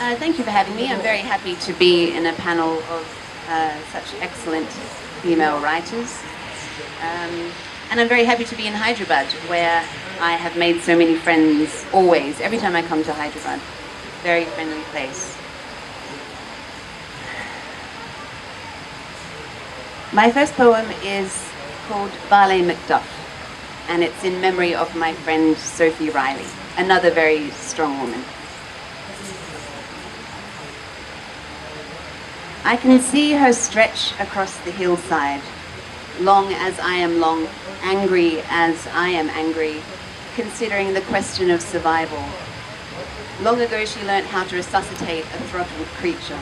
Thank you for having me. I'm very happy to be in a panel of such excellent female writers. And I'm very happy to be in Hyderabad, where I have made so many friends always, every time I come to Hyderabad. Very friendly place. My first poem is called Barley Macduff, and it's in memory of my friend Sophie Riley, another very strong woman. I can see her stretch across the hillside, long as I am long, angry as I am angry, considering the question of survival. Long ago she learnt how to resuscitate a throttled creature.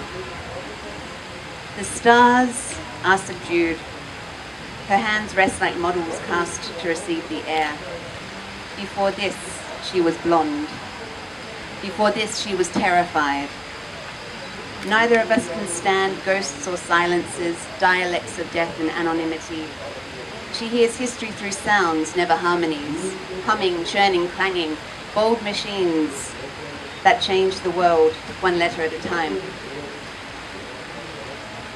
The stars are subdued. Her hands rest like models cast to receive the air. Before this, she was blonde. Before this, she was terrified. Neither of us can stand ghosts or silences, dialects of death and anonymity. She hears history through sounds, never harmonies, humming, churning, clanging, bold machines that change the world one letter at a time.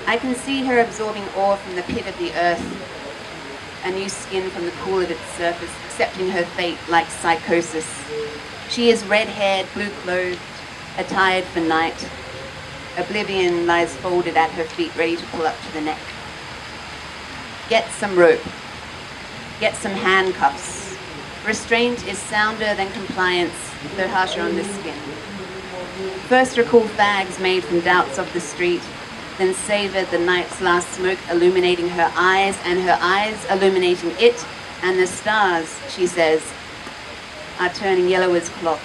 I can see her absorbing ore from the pit of the earth, a new skin from the cool of its surface, accepting her fate like psychosis. She is red-haired, blue-clothed, attired for night. Oblivion lies folded at her feet, ready to pull up to the neck. Get some rope. Get some handcuffs. Restraint is sounder than compliance, though harsher on the skin. First recall fags made from doubts of the street, then savor the night's last smoke illuminating her eyes, and her eyes illuminating it, and the stars, she says, are turning yellow as cloth,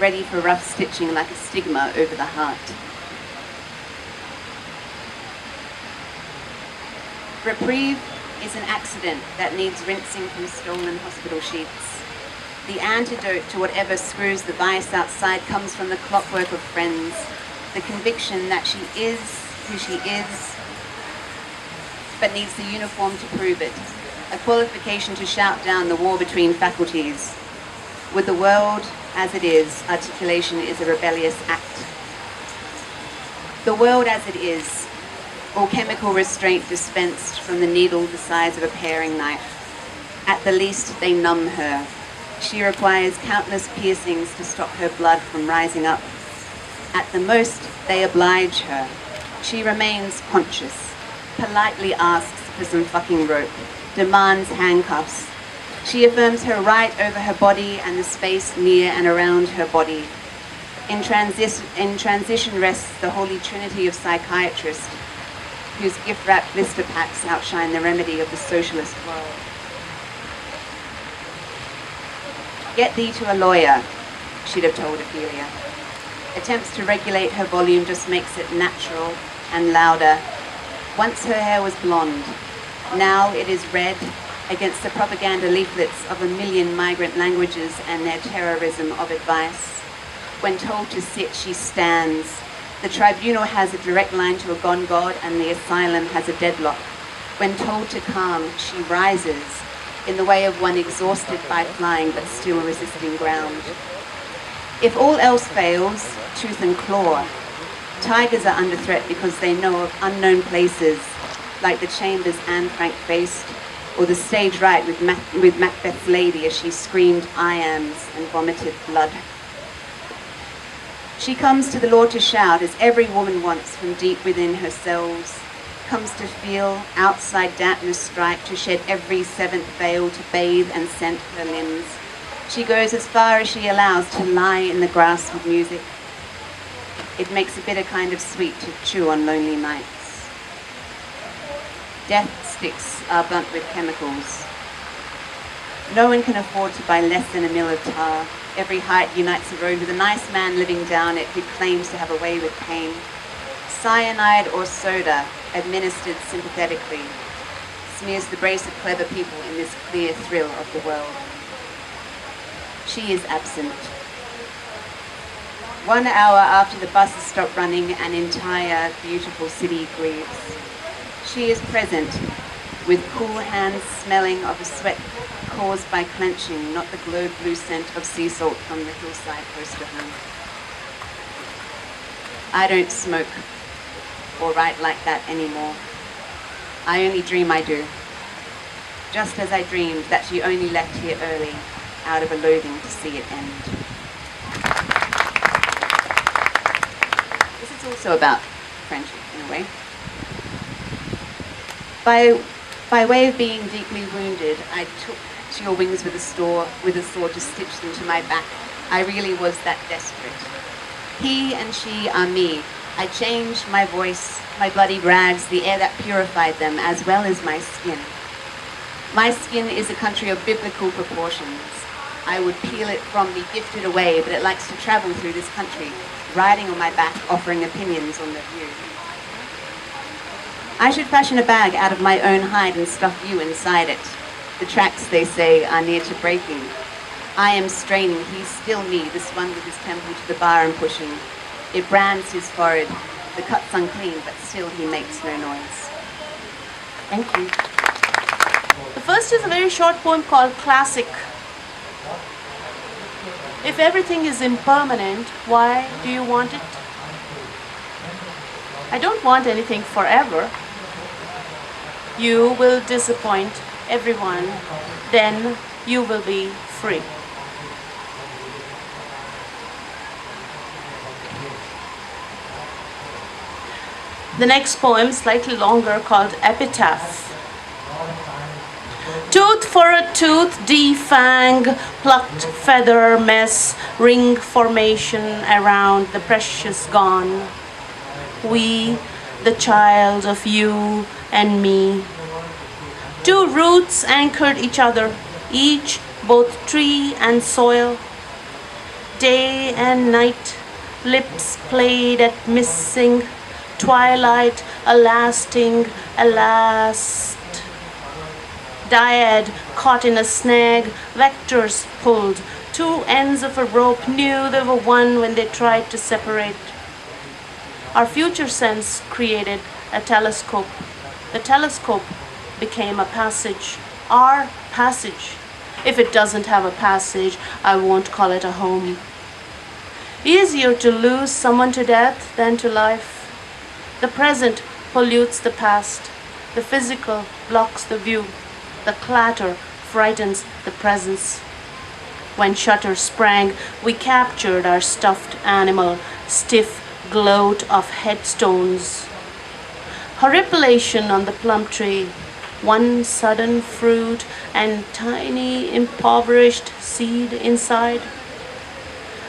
ready for rough stitching like a stigma over the heart. Reprieve is an accident that needs rinsing from stolen hospital sheets. The antidote to whatever screws the vice outside comes from the clockwork of friends, the conviction that she is who she is, but needs the uniform to prove it, a qualification to shout down the war between faculties. With the world as it is, articulation is a rebellious act. The world as it is, or chemical restraint dispensed from the needle the size of a paring knife. At the least, they numb her. She requires countless piercings to stop her blood from rising up. At the most, they oblige her. She remains conscious, politely asks for some fucking rope, demands handcuffs. She affirms her right over her body and the space near and around her body. In transition rests the holy trinity of psychiatrists, whose gift-wrapped blister packs outshine the remedy of the socialist world. Get thee to a lawyer, she'd have told Ophelia. Attempts to regulate her volume just makes it natural and louder. Once her hair was blonde, now it is red against the propaganda leaflets of a million migrant languages and their terrorism of advice. When told to sit, she stands. The tribunal has a direct line to a gone god, and the asylum has a deadlock. When told to calm, she rises, in the way of one exhausted by flying but still resisting ground. If all else fails, tooth and claw. Tigers are under threat because they know of unknown places, like the chambers Anne Frank faced, or the stage right with Macbeth's lady as she screamed "I-ams" and vomited blood. She comes to the law to shout, as every woman wants from deep within her cells, comes to feel outside dampness strike, to shed every seventh veil, to bathe and scent her limbs. She goes as far as she allows to lie in the grass with music. It makes a bitter kind of sweet to chew on lonely nights. Death sticks are burnt with chemicals. No one can afford to buy less than a mill of tar. Every height unites a road with a nice man living down it who claims to have a way with pain. Cyanide or soda, administered sympathetically, smears the brace of clever people in this clear thrill of the world. She is absent. 1 hour after the buses stop running, an entire beautiful city grieves. She is present, with cool hands smelling of a sweat caused by clenching, not the globe blue scent of sea salt from the hillside close to home. I don't smoke or write like that anymore. I only dream I do. Just as I dreamed that she only left here early out of a loathing to see it end. This is also about friendship in a way. By way of being deeply wounded, I took to your wings with a sword to stitch them to my back. I really was that desperate. He and she are me. I changed my voice, my bloody rags, the air that purified them, as well as my skin. My skin is a country of biblical proportions. I would peel it from me, gift it away, but it likes to travel through this country, riding on my back, offering opinions on the view. I should fashion a bag out of my own hide and stuff you inside it. The tracks, they say, are near to breaking. I am straining, he's still me, this one with his temple to the bar and pushing. It brands his forehead, the cut's unclean, but still he makes no noise. Thank you. The first is a very short poem called Classic. If everything is impermanent, why do you want it? I don't want anything forever. You will disappoint everyone, then you will be free. The next poem, slightly longer, called Epitaph. Tooth for a tooth, defang, plucked feather mess, ring formation around the precious gone. We, the child of you and me. Two roots anchored each other, each both tree and soil. Day and night, lips played at missing, twilight a lasting, a last. Dyad caught in a snag, vectors pulled. Two ends of a rope knew they were one when they tried to separate. Our future sense created a telescope. The telescope became a passage, our passage. If it doesn't have a passage, I won't call it a home. Easier to lose someone to death than to life. The present pollutes the past. The physical blocks the view. The clatter frightens the presence. When shutters sprang, we captured our stuffed animal, stiff gloat of headstones. Horripilation on the plum tree, one sudden fruit and tiny impoverished seed inside.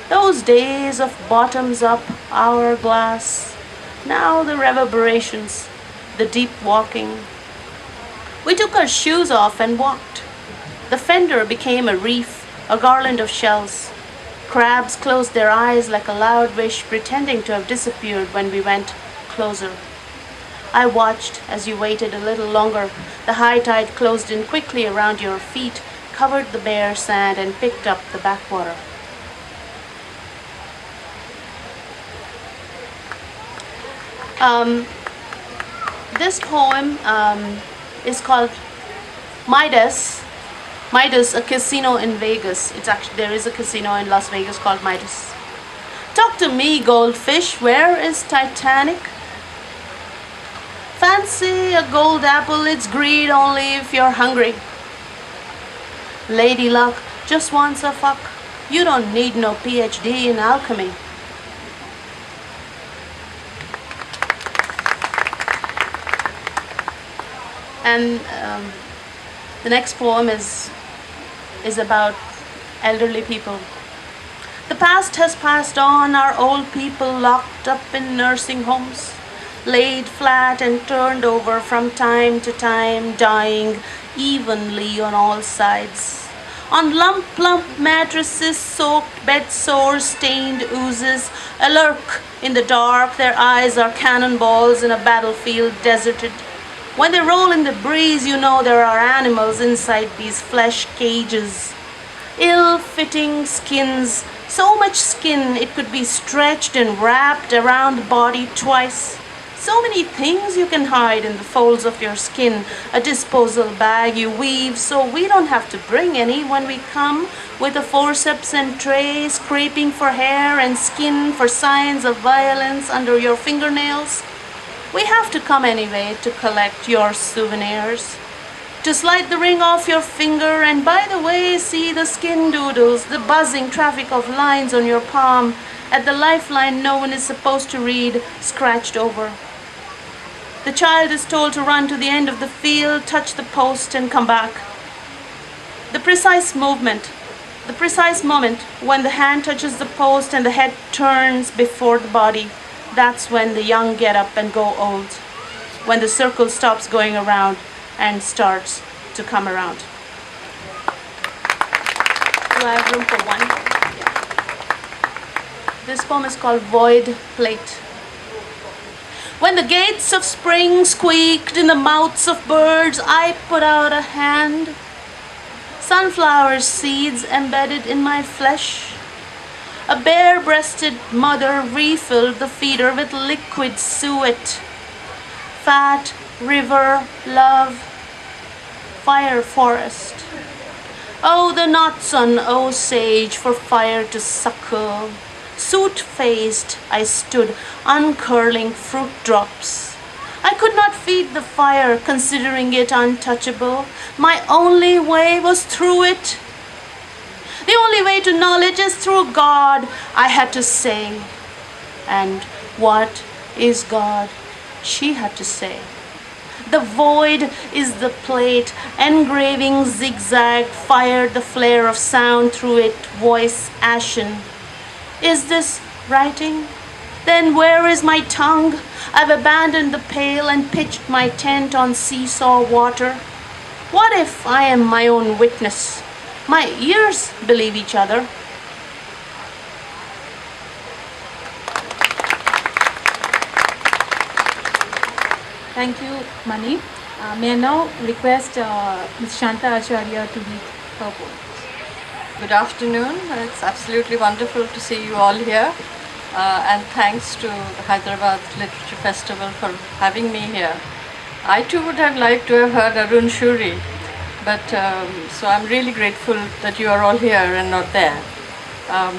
Those days of bottoms up hourglass, now the reverberations, the deep walking. We took our shoes off and walked. The fender became a reef, a garland of shells. Crabs closed their eyes like a loud wish, pretending to have disappeared when we went closer. I watched as you waited a little longer. The high tide closed in quickly around your feet, covered the bare sand, and picked up the backwater. This poem is called Midas. Midas, a casino in Vegas. There is a casino in Las Vegas called Midas. Talk to me, goldfish. Where is Titanic? Fancy a gold apple, it's greed only if you're hungry. Lady Luck just wants a fuck. You don't need no PhD in alchemy. And the next poem is about elderly people. The past has passed on, our old people locked up in nursing homes, laid flat and turned over from time to time, dying evenly on all sides. On lump mattresses, soaked bed sores, stained oozes, a lurk in the dark, their eyes are cannonballs in a battlefield deserted. When they roll in the breeze, you know there are animals inside these flesh cages. Ill-fitting skins, so much skin it could be stretched and wrapped around the body twice. So many things you can hide in the folds of your skin. A disposal bag you weave so we don't have to bring any when we come, with a forceps and tray, scraping for hair and skin, for signs of violence under your fingernails. We have to come anyway to collect your souvenirs. To slide the ring off your finger, and by the way, see the skin doodles, the buzzing traffic of lines on your palm, at the lifeline no one is supposed to read, scratched over. The child is told to run to the end of the field, touch the post, and come back. The precise moment when the hand touches the post and the head turns before the body, that's when the young get up and go old, when the circle stops going around and starts to come around. Do I have room for one? Yeah. This poem is called Void Plate. When the gates of spring squeaked in the mouths of birds, I put out a hand. Sunflower seeds embedded in my flesh. A bare-breasted mother refilled the feeder with liquid suet. Fat, river, love, fire forest. Oh, the knots on Osage for fire to suckle. Soot-faced I stood, uncurling fruit drops. I could not feed the fire, considering it untouchable. My only way was through it. The only way to knowledge is through God, I had to say. And what is God? She had to say. The void is the plate, engraving zigzag, fired the flare of sound through it, voice ashen. Is this writing? Then where is my tongue? I've abandoned the pail and pitched my tent on seesaw water. What if I am my own witness? My ears believe each other. Thank you, Mani. May I now request Ms. Shanta Acharya to read her poem. Good afternoon. It's absolutely wonderful to see you all here. And thanks to the Hyderabad Literature Festival for having me here. I too would have liked to have heard Arun Shuri, but so I'm really grateful that you are all here and not there.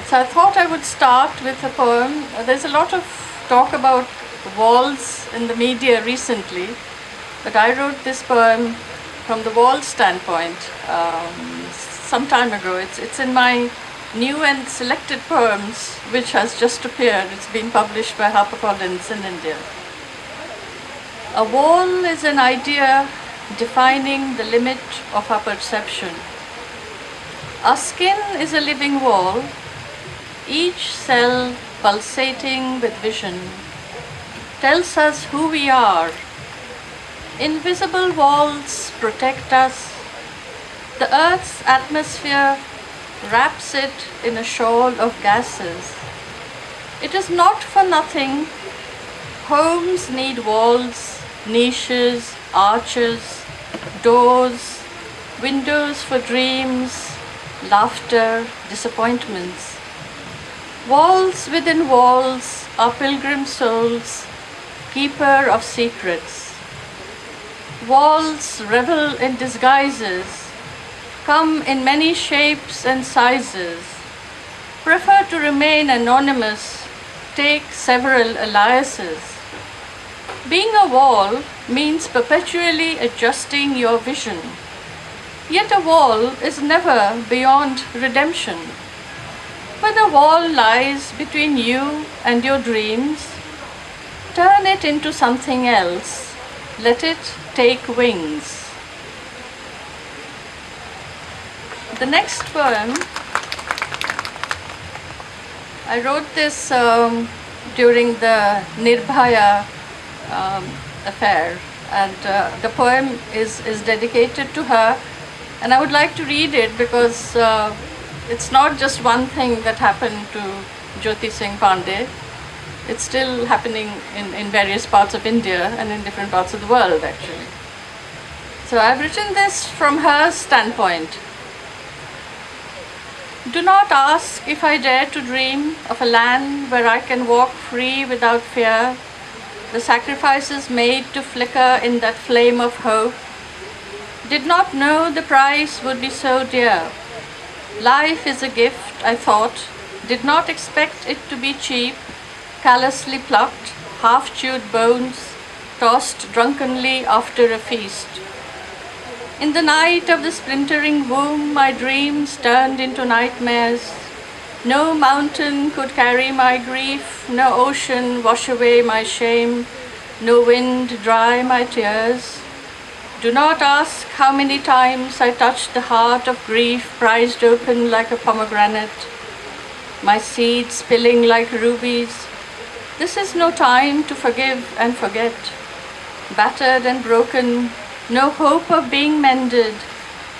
So I thought I would start with a poem. There's a lot of talk about walls in the media recently, but I wrote this poem from the wall standpoint some time ago. It's in my new and selected poems, which has just appeared. It's been published by HarperCollins in India. A wall is an idea defining the limit of our perception. Our skin is a living wall, each cell pulsating with vision, tells us who we are. Invisible walls protect us. The Earth's atmosphere wraps it in a shawl of gases. It is not for nothing. Homes need walls, niches, arches, doors, windows for dreams, laughter, disappointments. Walls within walls are pilgrim souls, keeper of secrets. Walls revel in disguises, come in many shapes and sizes, prefer to remain anonymous, take several aliases. Being a wall means perpetually adjusting your vision. Yet a wall is never beyond redemption. When a wall lies between you and your dreams, turn it into something else. Let it take wings. The next poem, I wrote this during the Nirbhaya affair, and the poem is dedicated to her, and I would like to read it because it's not just one thing that happened to Jyoti Singh Pandey. It's still happening in various parts of India and in different parts of the world, actually. So I've written this from her standpoint. Do not ask if I dare to dream of a land where I can walk free without fear, the sacrifices made to flicker in that flame of hope, did not know the price would be so dear. Life is a gift, I thought, did not expect it to be cheap, callously plucked, half-chewed bones, tossed drunkenly after a feast. In the night of the splintering womb, my dreams turned into nightmares. No mountain could carry my grief, no ocean wash away my shame, no wind dry my tears. Do not ask how many times I touched the heart of grief prized open like a pomegranate, my seeds spilling like rubies. This is no time to forgive and forget. Battered and broken, no hope of being mended.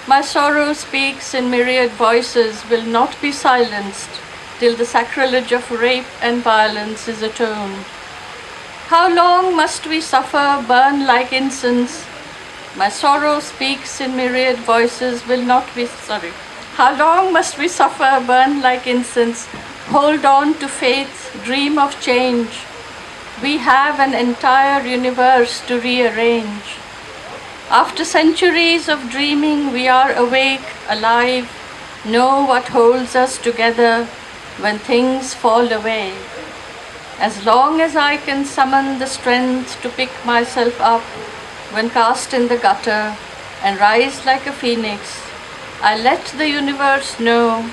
My sorrow speaks in myriad voices, will not be silenced till the sacrilege of rape and violence is atoned. How long must we suffer, burn like incense? My sorrow speaks in myriad voices, will not be, How long must we suffer, burn like incense? Hold on to faith, dream of change. We have an entire universe to rearrange. After centuries of dreaming, we are awake, alive, know what holds us together when things fall away. As long as I can summon the strength to pick myself up when cast in the gutter and rise like a phoenix, I let the universe know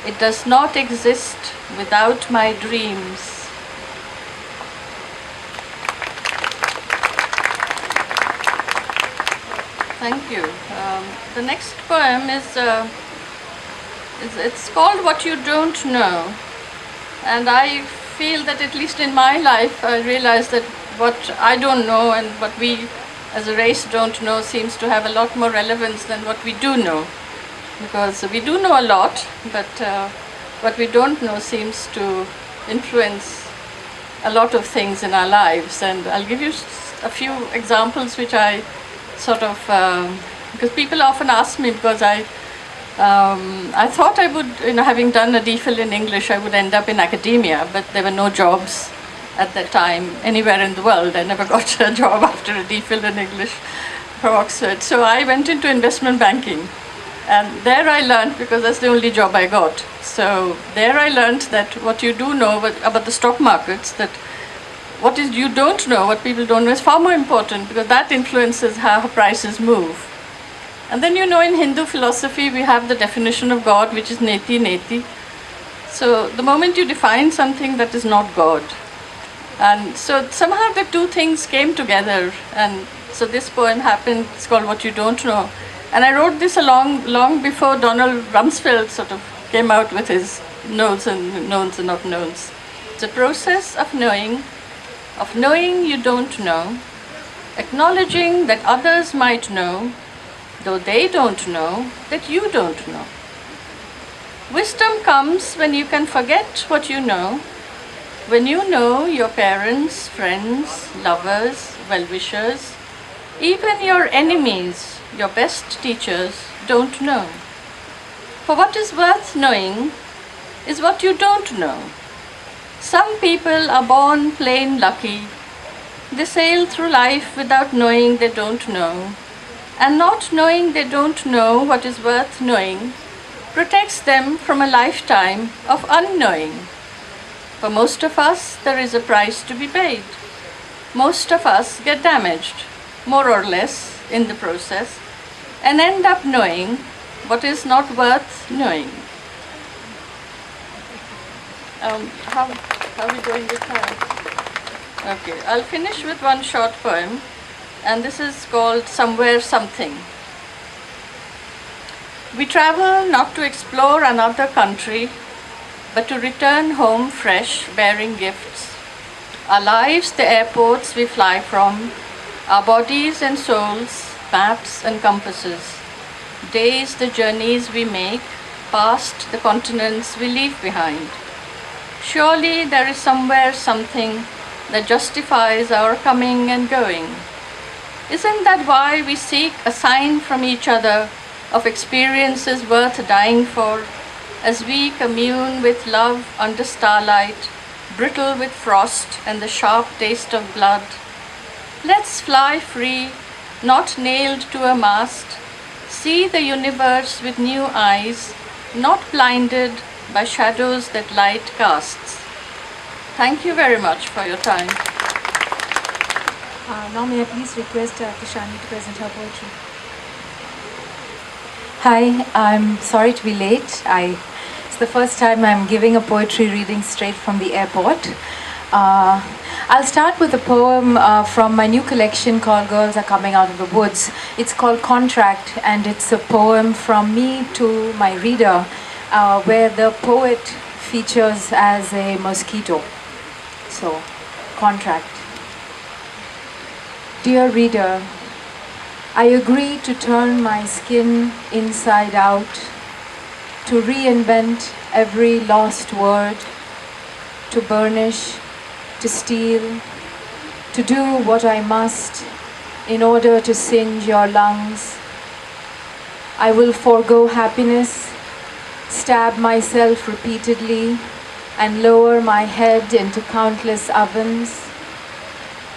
it does not exist without my dreams. Thank you. The next poem is it's called What You Don't Know. And I feel that at least in my life, I realize that what I don't know and what we as a race don't know seems to have a lot more relevance than what we do know. Because we do know a lot, but what we don't know seems to influence a lot of things in our lives. And I'll give you a few examples which I sort of, because people often ask me, because I thought I would, having done a DPhil in English, I would end up in academia, but there were no jobs at that time anywhere in the world. I never got a job after a DPhil in English from Oxford. So I went into investment banking. And there I learned, because that's the only job I got. So there I learned that what you do know about the stock markets, that what is you don't know, what people don't know, is far more important, because that influences how prices move. And then in Hindu philosophy we have the definition of God, which is neti neti. So the moment you define something, that is not God. And so somehow the two things came together, and so this poem happened. It's called What You Don't Know. And I wrote this long before Donald Rumsfeld sort of came out with his knows and not knowns. It's a process of knowing you don't know, acknowledging that others might know, though they don't know that you don't know. Wisdom comes when you can forget what you know, when you know your parents, friends, lovers, well-wishers, even your enemies, your best teachers, don't know. For what is worth knowing is what you don't know. Some people are born plain lucky. They sail through life without knowing they don't know. And not knowing they don't know what is worth knowing protects them from a lifetime of unknowing. For most of us, there is a price to be paid. Most of us get damaged, more or less, in the process, and end up knowing what is not worth knowing. How are we doing with time? Okay, I'll finish with one short poem, and this is called Somewhere Something. We travel not to explore another country, but to return home fresh, bearing gifts. Our lives, the airports we fly from, our bodies and souls, maps and compasses. Days, the journeys we make, past the continents we leave behind. Surely there is somewhere something that justifies our coming and going. Isn't that why we seek a sign from each other of experiences worth dying for, as we commune with love under starlight, brittle with frost and the sharp taste of blood. Let's fly free, not nailed to a mast, see the universe with new eyes, not blinded by shadows that light casts. Thank you very much for your time. Now may I please request Tishani to present her poetry. Hi, I'm sorry to be late. It's the first time I'm giving a poetry reading straight from the airport. I'll start with a poem from my new collection called Girls Are Coming Out of the Woods. It's called Contract, and it's a poem from me to my reader, where the poet features as a mosquito. So, Contract. Dear reader, I agree to turn my skin inside out, to reinvent every lost word, to burnish, to steal, to do what I must in order to singe your lungs. I will forego happiness, stab myself repeatedly, and lower my head into countless ovens.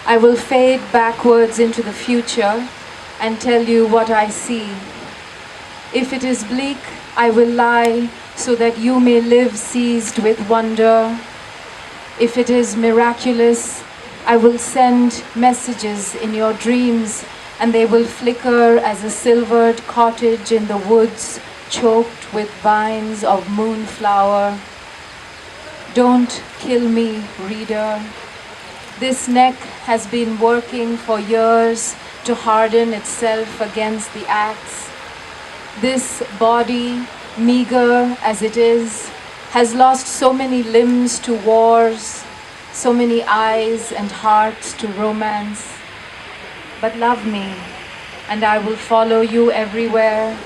I will fade backwards into the future and tell you what I see. If it is bleak, I will lie so that you may live seized with wonder. If it is miraculous, I will send messages in your dreams, and they will flicker as a silvered cottage in the woods choked with vines of moonflower. Don't kill me, reader. This neck has been working for years to harden itself against the axe. This body, meager as it is, has lost so many limbs to wars, so many eyes and hearts to romance. But love me, and I will follow you everywhere,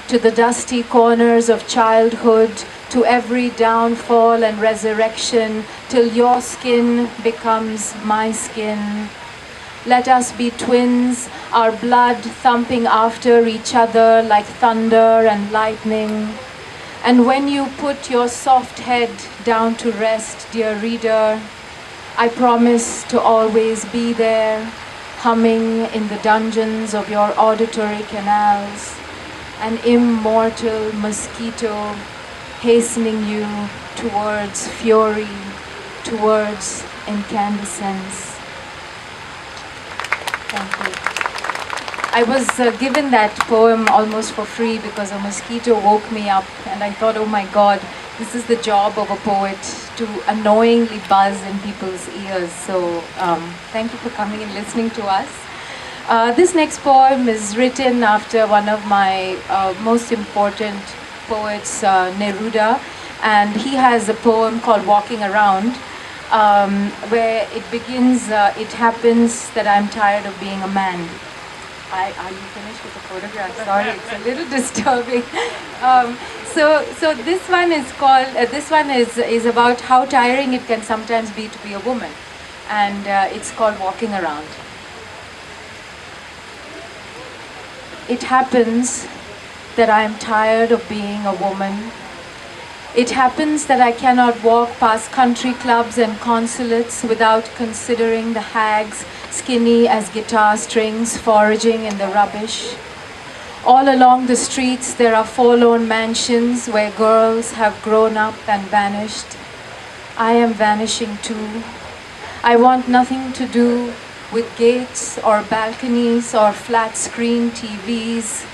to the dusty corners of childhood, to every downfall and resurrection, till your skin becomes my skin. Let us be twins, our blood thumping after each other like thunder and lightning. And when you put your soft head down to rest, dear reader, I promise to always be there, humming in the dungeons of your auditory canals, an immortal mosquito hastening you towards fury, towards incandescence. Thank you. I was given that poem almost for free because a mosquito woke me up, and I thought, oh my God, this is the job of a poet, to annoyingly buzz in people's ears. So thank you for coming and listening to us. This next poem is written after one of my most important poets, Neruda, and he has a poem called Walking Around, where it begins, it happens that I'm tired of being a man. Are you finished with the photograph? Sorry, it's a little disturbing. So this one is called, this one is about how tiring it can sometimes be to be a woman, and it's called Walking Around. It happens that I am tired of being a woman. It happens that I cannot walk past country clubs and consulates without considering the hags, skinny as guitar strings, foraging in the rubbish. All along the streets there are forlorn mansions where girls have grown up and vanished. I am vanishing too. I want nothing to do with gates or balconies or flat screen TVs.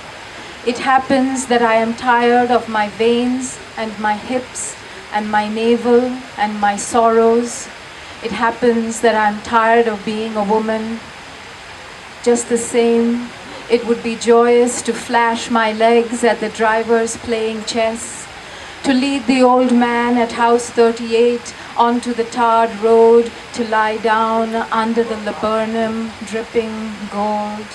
It happens that I am tired of my veins and my hips and my navel and my sorrows. It happens that I'm tired of being a woman. Just the same, it would be joyous to flash my legs at the drivers playing chess, to lead the old man at house 38 onto the tarred road, to lie down under the laburnum dripping gold.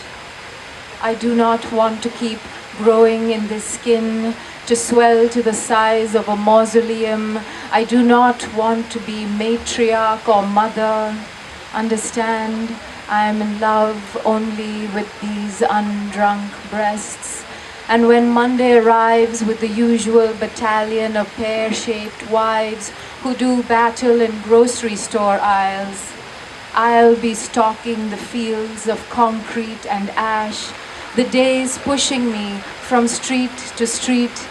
I do not want to keep growing in this skin, to swell to the size of a mausoleum. I do not want to be matriarch or mother. Understand, I am in love only with these undrunk breasts. And when Monday arrives with the usual battalion of pear-shaped wives who do battle in grocery store aisles. I'll be stalking the fields of concrete and ash, the days pushing me from street to street,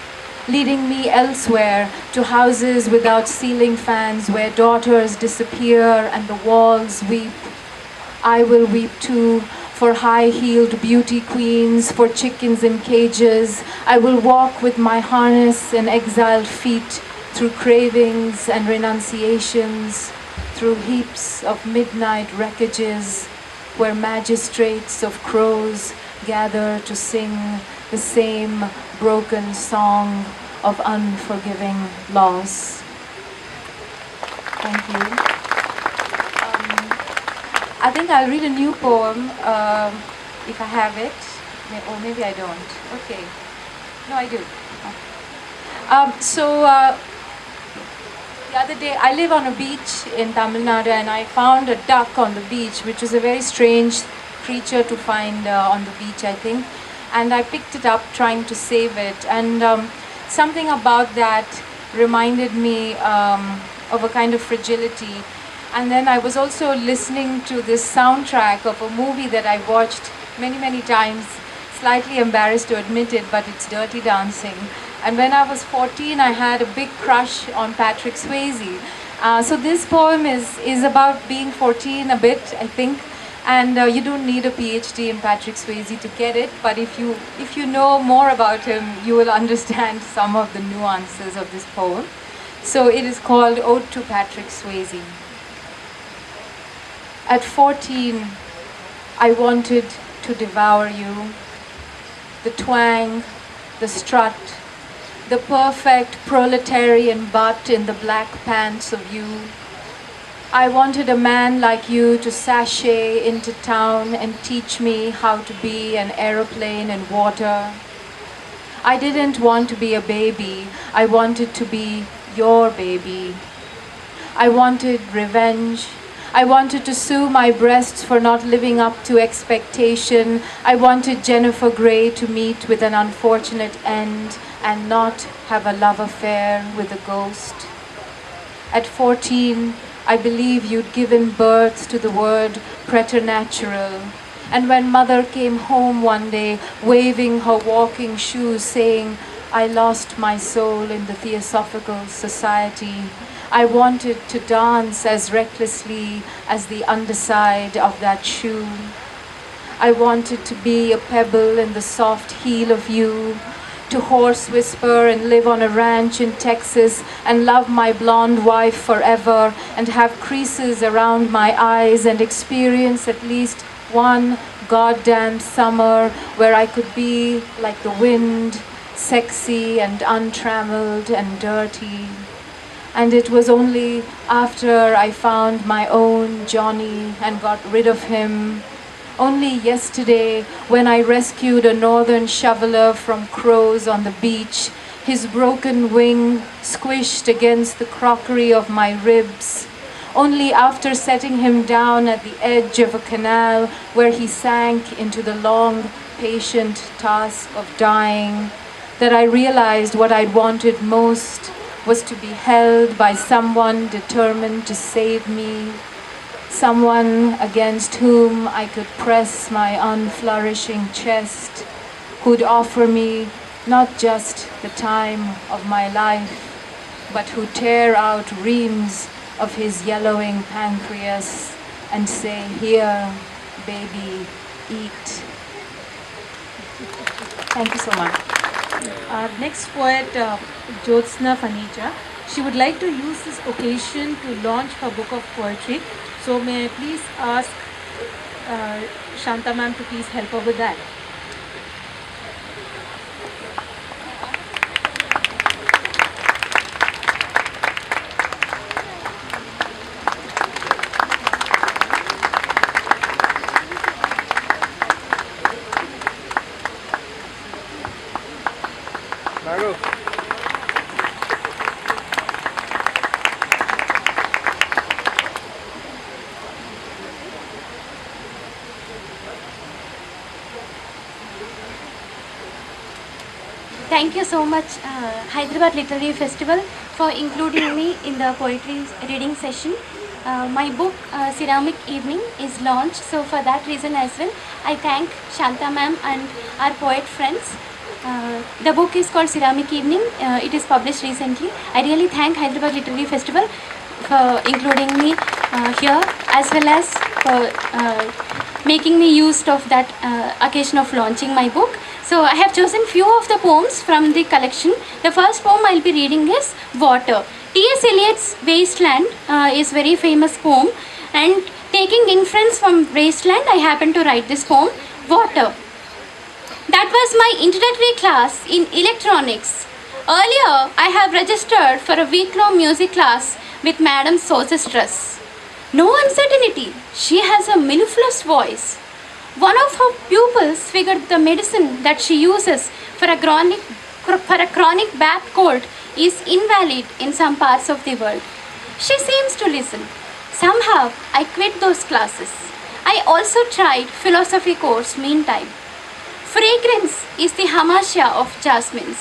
leading me elsewhere to houses without ceiling fans where daughters disappear and the walls weep. I will weep too for high-heeled beauty queens, for chickens in cages. I will walk with my harness and exiled feet through cravings and renunciations, through heaps of midnight wreckages where magistrates of crows gather to sing the same broken song of unforgiving loss. Thank you. I think I'll read a new poem if I have it, or maybe I don't. Okay. No, I do. The other day, I live on a beach in Tamil Nadu, and I found a duck on the beach, which was a very strange creature to find on the beach, I think. And I picked it up trying to save it. And something about that reminded me of a kind of fragility. And then I was also listening to this soundtrack of a movie that I watched many, many times, slightly embarrassed to admit it, but it's Dirty Dancing. And when I was 14, I had a big crush on Patrick Swayze. So this poem is about being 14 a bit, I think. And you don't need a PhD in Patrick Swayze to get it, but if you know more about him, you will understand some of the nuances of this poem. So it is called Ode to Patrick Swayze. At 14, I wanted to devour you. The twang, the strut, the perfect proletarian butt in the black pants of you. I wanted a man like you to sashay into town and teach me how to be an aeroplane in water. I didn't want to be a baby. I wanted to be your baby. I wanted revenge. I wanted to sue my breasts for not living up to expectation. I wanted Jennifer Grey to meet with an unfortunate end and not have a love affair with a ghost. At 14, I believe you'd given birth to the word preternatural. And when mother came home one day, waving her walking shoes, saying, I lost my soul in the Theosophical Society, I wanted to dance as recklessly as the underside of that shoe. I wanted to be a pebble in the soft heel of you, to horse whisper and live on a ranch in Texas and love my blonde wife forever and have creases around my eyes and experience at least one goddamn summer where I could be like the wind, sexy and untrammeled and dirty. And it was only after I found my own Johnny and got rid of him, only yesterday when I rescued a northern shoveler from crows on the beach, his broken wing squished against the crockery of my ribs, only after setting him down at the edge of a canal where he sank into the long, patient task of dying, that I realized what I'd wanted most was to be held by someone determined to save me, someone against whom I could press my unflourishing chest, who'd offer me not just the time of my life, but who'd tear out reams of his yellowing pancreas and say, here, baby, eat. Thank you so much. Our next poet, Jyothsna Phanija, she would like to use this occasion to launch her book of poetry. So may I please ask Shanta ma'am to please help her with that. Thank you so much, Hyderabad Literary Festival, for including me in the poetry reading session. My book, Ceramic Evening, is launched, so for that reason as well, I thank Shanta ma'am and our poet friends. The book is called Ceramic Evening. It is published recently. I really thank Hyderabad Literary Festival for including me here, as well as for making me use of that occasion of launching my book. So I have chosen few of the poems from the collection. The first poem I'll be reading is Water. T.S. Eliot's Wasteland is very famous poem, and taking inference from Wasteland, I happen to write this poem, Water. That was my introductory class in electronics. Earlier, I have registered for a week-long music class with Madam Sosistras. No uncertainty, she has a mellifluous voice. One of her pupils figured the medicine that she uses for a chronic bad cold is invalid in some parts of the world. She seems to listen. Somehow, I quit those classes. I also tried philosophy course meantime. Fragrance is the hamasha of jasmines,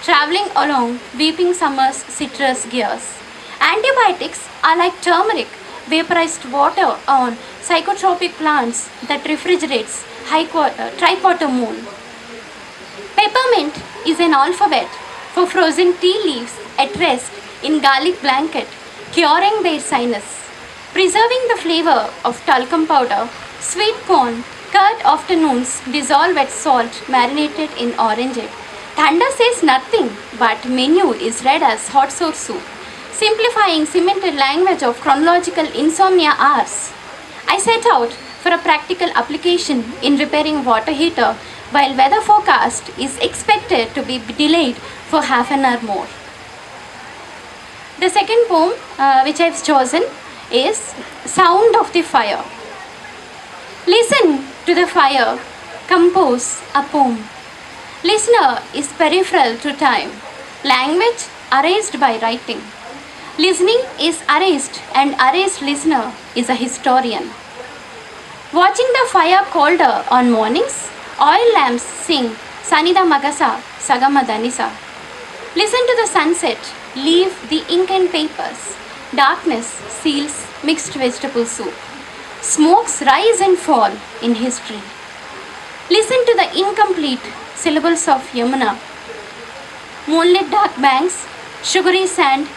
traveling along weeping summer's citrus gears. Antibiotics are like turmeric, vaporized water on psychotropic plants that refrigerates tri-quarter moon. Peppermint is an alphabet for frozen tea leaves at rest in garlic blanket, curing their sinus. Preserving the flavor of talcum powder, sweet corn, curd afternoons dissolved with salt marinated in orange. Thunder says nothing, but menu is read as hot sour soup, simplifying cemented language of chronological insomnia hours. I set out for a practical application in repairing water heater while weather forecast is expected to be delayed for half an hour more. The second poem which I have chosen is Sound of the Fire. Listen to the fire, compose a poem. Listener is peripheral to time, language erased by writing. Listening is erased, and erased listener is a historian. Watching the fire colder on mornings, oil lamps sing Sanida Magasa Sagama Danisa. Listen to the sunset, leave the ink and papers. Darkness seals mixed vegetable soup. Smokes rise and fall in history. Listen to the incomplete syllables of Yamuna. Moonlit dark banks, sugary sand.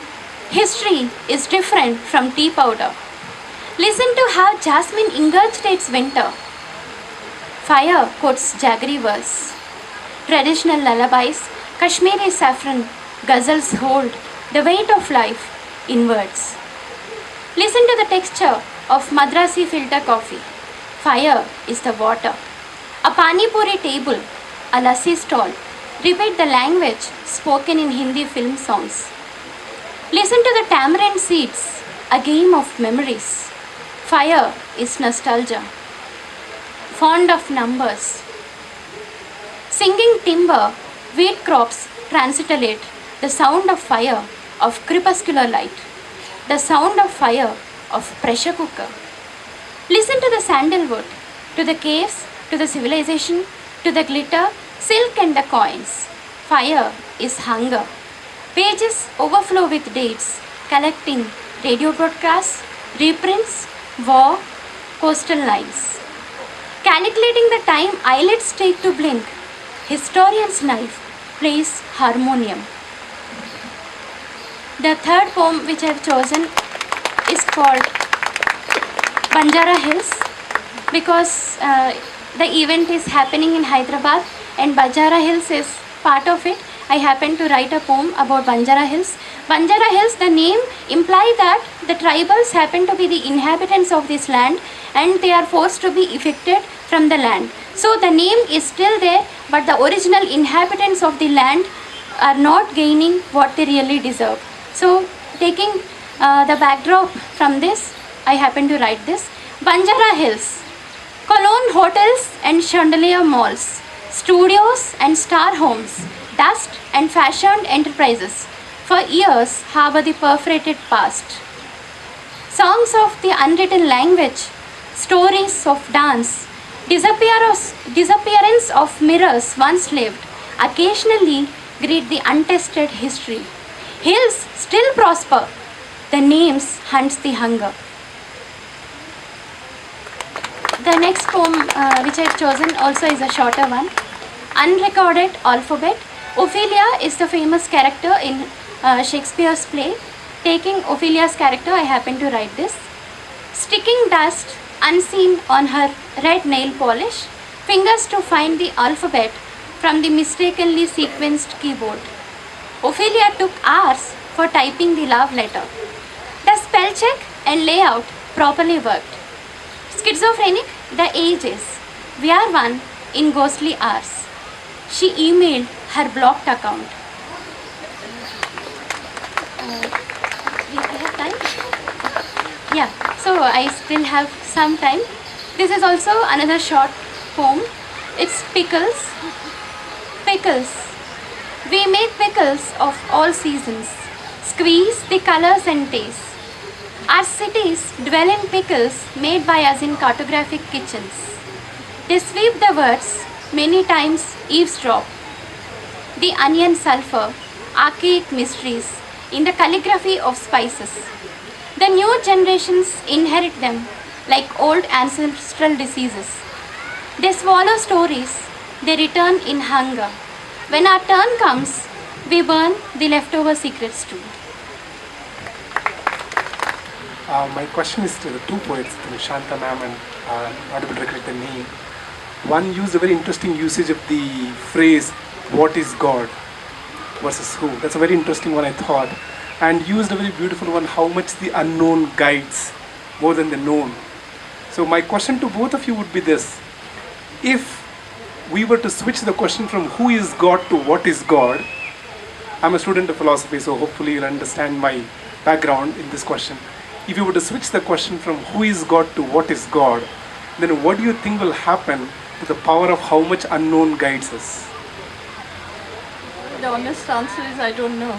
History is different from tea powder. Listen to how jasmine ingurgitates winter. Fire quotes jaggery verse. Traditional lullabies, Kashmiri saffron, ghazals hold the weight of life in words. Listen to the texture of Madrasi filter coffee. Fire is the water. A pani puri table, a lassi stall. Repeat the language spoken in Hindi film songs. Listen to the tamarind seeds, a game of memories. Fire is nostalgia. Fond of numbers. Singing timber, wheat crops transitolate the sound of fire, of crepuscular light, the sound of fire, of pressure cooker. Listen to the sandalwood, to the caves, to the civilization, to the glitter, silk and the coins. Fire is hunger. Pages overflow with dates, collecting radio broadcasts, reprints, war, coastal lines. Calculating the time eyelids take to blink, historian's knife plays harmonium. The third poem which I have chosen is called Banjara Hills, because the event is happening in Hyderabad and Banjara Hills is part of it. I happen to write a poem about Banjara Hills. Banjara Hills, the name implies that the tribals happen to be the inhabitants of this land and they are forced to be evicted from the land. So the name is still there, but the original inhabitants of the land are not gaining what they really deserve. So taking the backdrop from this, I happen to write this. Banjara Hills, Cologne hotels and chandelier malls, studios and star homes, dust and fashioned enterprises for years harbor the perforated past. Songs of the unwritten language, stories of dance, disappearance of mirrors once lived, occasionally greet the untested history. Hills still prosper. The names hunts the hunger. The next poem which I've chosen also is a shorter one. Unrecorded alphabet. Ophelia is the famous character in Shakespeare's play. Taking Ophelia's character, I happen to write this. Sticking dust unseen on her red nail polish, fingers to find the alphabet from the mistakenly sequenced keyboard. Ophelia took hours for typing the love letter. The spell check and layout properly worked. Schizophrenic, the age is. We are one in ghostly hours. She emailed her blocked account. I have time? Yeah, so I still have some time. This is also another short poem. It's pickles. Pickles. We make pickles of all seasons. Squeeze the colors and taste. Our cities dwell in pickles made by us in cartographic kitchens. They sweep the words, many times eavesdrop. The onion sulfur, archaic mysteries in the calligraphy of spices. The new generations inherit them like old ancestral diseases. They swallow stories, they return in hunger. When our turn comes, we burn the leftover secrets too. My question is to the two poets, to Shanta ma'am and not able to recollect the name. One used a very interesting usage of the phrase, what is God versus who. That's a very interesting one, I thought. And used a very beautiful one, how much the unknown guides more than the known. So my question to both of you would be this. If we were to switch the question from who is God to what is God, I'm a student of philosophy, so hopefully you'll understand my background in this question. If you were to switch the question from who is God to what is God, then what do you think will happen to the power of how much unknown guides us? The honest answer is I don't know.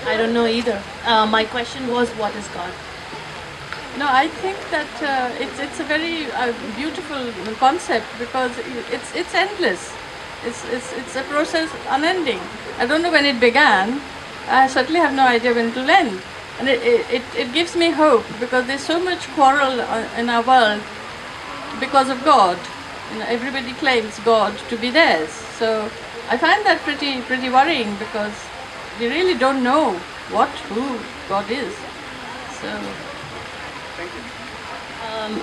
I don't know either. My question was, what is God? No, I think that it's a very beautiful concept because it's endless. It's a process unending. I don't know when it began. I certainly have no idea when it will end. And it gives me hope because there's so much quarrel in our world because of God. You know, everybody claims God to be theirs. So I find that pretty worrying because we really don't know who God is. So Thank you.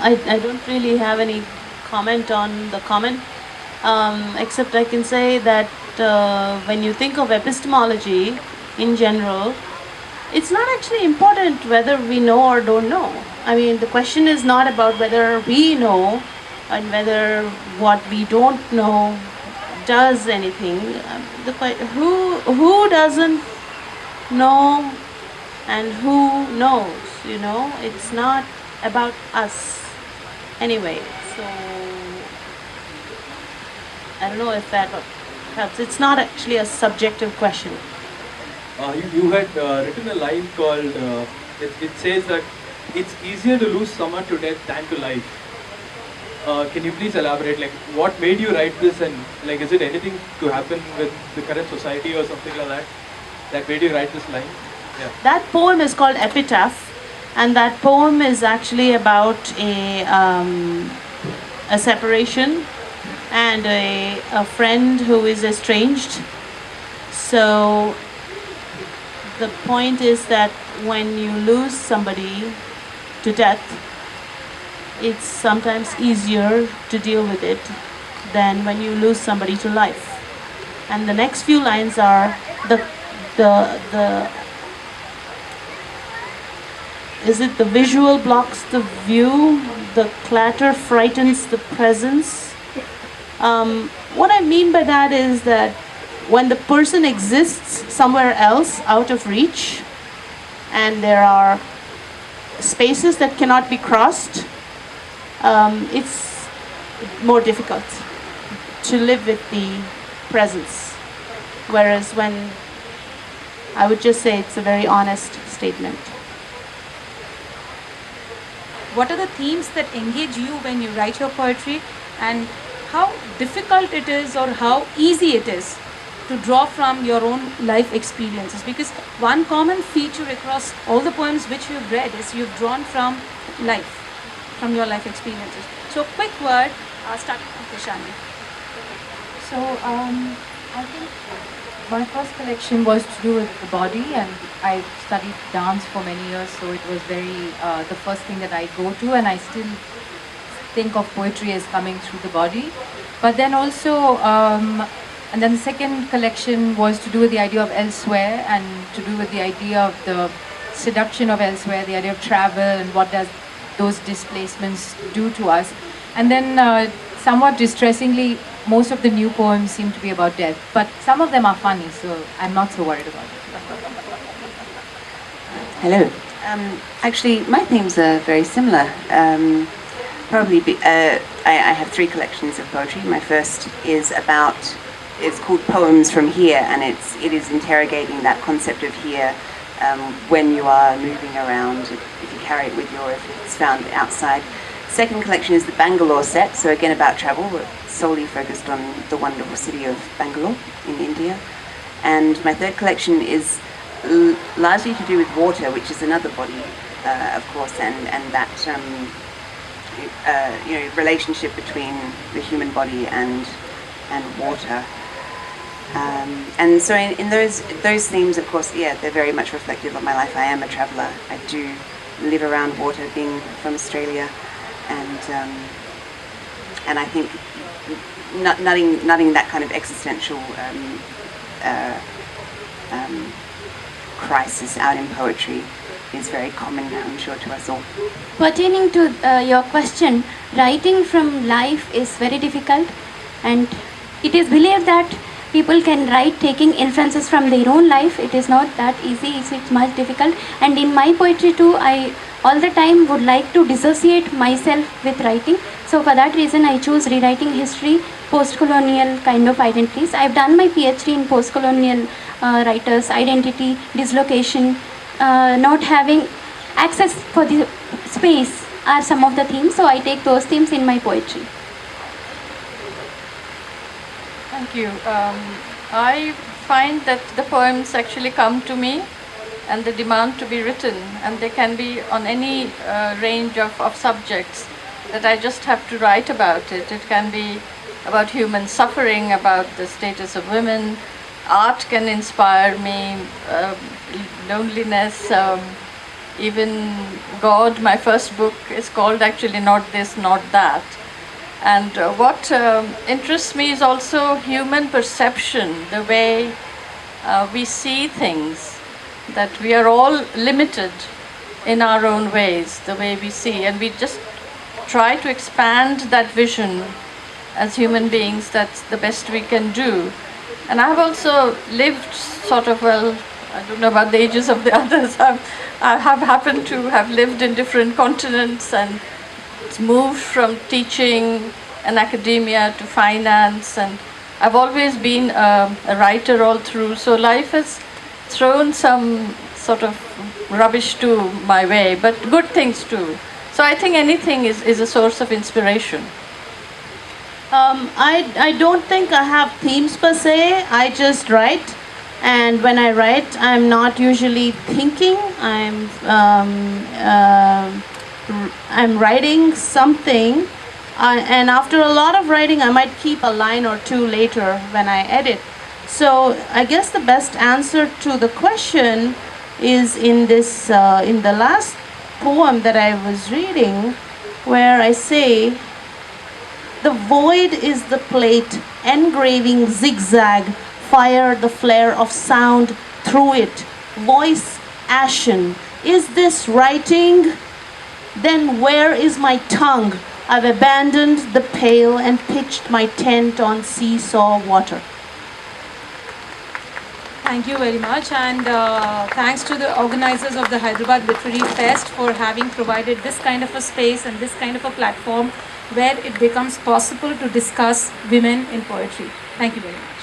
I don't really have any comment on the comment, except I can say that when you think of epistemology in general, it's not actually important whether we know or don't know. I mean, the question is not about whether we know and whether what we don't know does anything. Who doesn't know and who knows, you know? It's not about us anyway. So I don't know if that helps. It's not actually a subjective question. You had written a line called, it says that it's easier to lose someone to death than to life. Can you please elaborate, like what made you write this, and like is it anything to happen with the current society or something like that made you write this line? Yeah. That poem is called Epitaph, and that poem is actually about a separation and a friend who is estranged. So the point is that when you lose somebody to death, it's sometimes easier to deal with it than when you lose somebody to life. And the next few lines are is it the visual blocks the view, the clatter frightens the presence? What I mean by that is that when the person exists somewhere else out of reach and there are spaces that cannot be crossed, it's more difficult to live with the presence. Whereas when I would just say it's a very honest statement. What are the themes that engage you when you write your poetry, and how difficult it is or how easy it is to draw from your own life experiences, because one common feature across all the poems which you've read is you've drawn from life, from your life experiences. So quick word, starting from Tishani. So I think my first collection was to do with the body, and I studied dance for many years, so it was very the first thing that I go to, and I still think of poetry as coming through the body. But then also, and then the second collection was to do with the idea of elsewhere, and to do with the idea of the seduction of elsewhere, the idea of travel, and what does those displacements do to us. And then somewhat distressingly, most of the new poems seem to be about death, but some of them are funny, so I'm not so worried about it. Hello. Actually, my themes are very similar. I have 3 collections of poetry. My first is it's called Poems from Here, and it is interrogating that concept of here when you are moving around, if you carry it with you or if it's found outside. Second collection is the Bangalore set, so again about travel, but solely focused on the wonderful city of Bangalore in India. And my third collection is largely to do with water, which is another body, of course, and that relationship between the human body and water. And so in those themes, of course, yeah, they're very much reflective of my life. I am a traveller. I do live around water, being from Australia, and I think nutting that kind of existential crisis out in poetry is very common, I'm sure, to us all. Pertaining to your question, writing from life is very difficult, and it is believed that people can write taking inferences from their own life. It is not that easy, it's much difficult. And in my poetry too, I all the time would like to dissociate myself with writing. So for that reason, I choose rewriting history, post-colonial kind of identities. I've done my PhD in post-colonial writers, identity, dislocation, not having access for the space are some of the themes. So I take those themes in my poetry. Thank you. I find that the poems actually come to me and they demand to be written, and they can be on any range of subjects that I just have to write about it. It can be about human suffering, about the status of women. Art can inspire me, loneliness, even God. My first book is called actually Not This, Not That. And what interests me is also human perception, the way we see things, that we are all limited in our own ways, the way we see, and we just try to expand that vision as human beings. That's the best we can do. And I have also lived sort of, well, I don't know about the ages of the others, I have happened to have lived in different continents and moved from teaching and academia to finance, and I've always been a writer all through, so life has thrown some sort of rubbish to my way, but good things too. So I think anything is a source of inspiration. I don't think I have themes per se. I just write, and when I write, I'm not usually thinking. I'm writing something, and after a lot of writing, I might keep a line or two later when I edit. So I guess the best answer to the question is in this in the last poem that I was reading, where I say, "The void is the plate, engraving zigzag, fire the flare of sound through it, voice ashen. Is this writing? Then where is my tongue? I've abandoned the pail and pitched my tent on seesaw water." Thank you very much, and thanks to the organizers of the Hyderabad Literary Fest for having provided this kind of a space and this kind of a platform where it becomes possible to discuss women in poetry. Thank you very much.